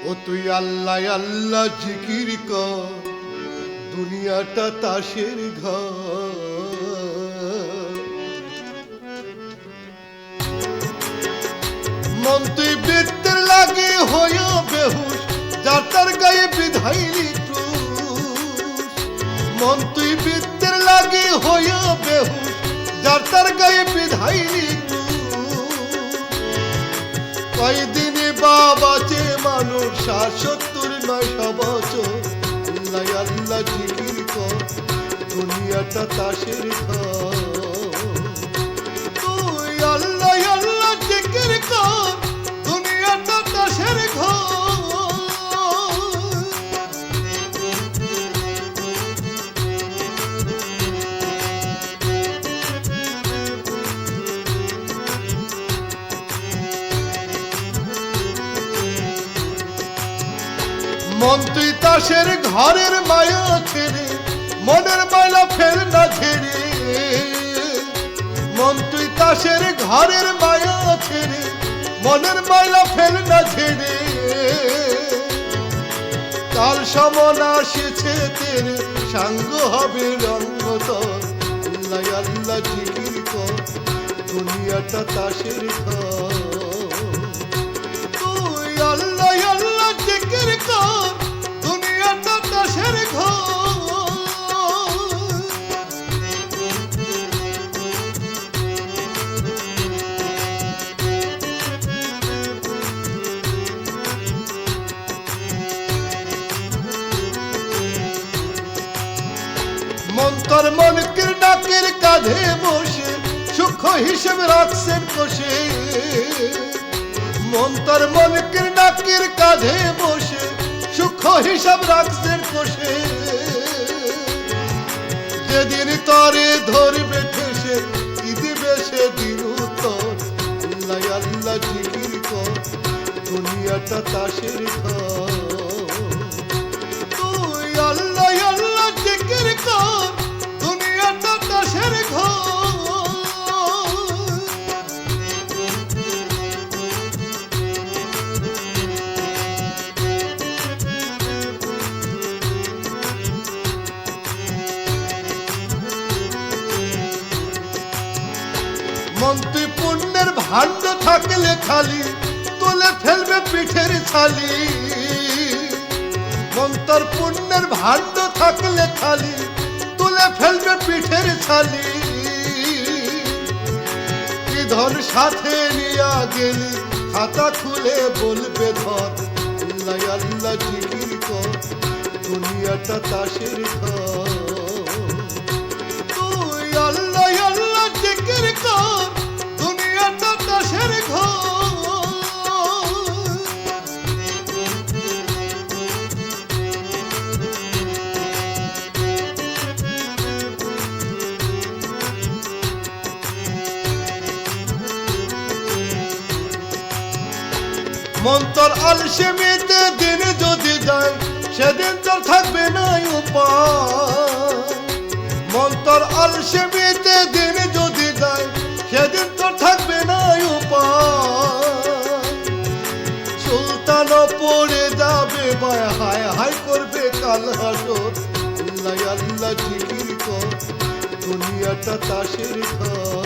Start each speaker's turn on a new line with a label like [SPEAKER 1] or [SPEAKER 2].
[SPEAKER 1] ও তুই আল্লাহ আল্লাহ জিকির কর, দুনিয়াটা তাসের ঘর। মন তুই বৃত্তের লাগে হইয়া বেহুশ, যার তার গায়ে বিধাইলি ক্রুশ। মন তুই বৃত্তের লাগে হইয়া বেহুশ, যার তার গায়ে বিধাইলি কয়দিনে বাবাচে মানুষ ৭৭ নয় বছর। আল্লাহ আল্লাহ জিকির কর, দুনিয়াটা তাসের ঘর। তুই আল্লাহ আল্লাহ জিকির কর, দুনিয়াটা তাসের ঘর। মন তুই তাসের ঘরের মায়া ছেড়ে, মনের মাইলা ফের না ছেড়ে। মন তুই তাসের ঘরের মায়া ছেড়ে, মনের মাইলা ফের না ছেড়ে। কাল সমন আসেছে তের সাঙ্গ হবে রঙ্গ তোর। আল্লাহ আল্লাহ জিকির কর, দুনিয়াটা তাসের ঘর। তুই আল্লাহ আল্লাহ জিকির কর, দুনিয়াটা তাসের ঘর। মন্তর মনকের ডাকের কাঁধে বসে, সূক্ষ্ম হিসেব রাখছেন কষে। মন্তর মনকের ডাকের কাঁধে বসে, সূক্ষ্ম হিসাব রাখছেন কষে। যেদিন তরে ধরবে ঠেসে, কি দিবে সেদিন উত্তর। আল্লাহ আল্লাহ জিকির কর, দুনিয়াটা তাসের ঘর। তুই আল্লাহ আল্লাহ জিকির কর, দুনিয়াটা তাসের ঘর। মন তুই পুণ্যের ভাণ্ড থাকলে খালি, তুলে ফেলবে পিঠের ছালি। মন তোর পুণ্যের ভাণ্ড থাকলে খালি, তুলে ফেলবে পিঠের ছালি। কি ধন সাথে নিয়া গেলি, খাতা খুলে বলবে ধর। আল্লাহ আল্লাহ জিকির কর, দুনিয়াটা তাসের ঘর। তুই আল্লাহ আল্লাহ জিকির কর, দুনিয়াটা তাসের ঘর। মন্তর আলসেমিতে দিন যদি যায়, সেদিন তোর থাকবে না উপায়। মন্তর আলসেমিতে দিন যদি যায়, সেদিন তোর থাকবে না উপায়। সুলতান পড়ে যাবে মায়, হায় হায় করবে কাল হাসর। আল্লাহ আল্লাহ জিকির কর, দুনিয়াটা তাসের ঘর।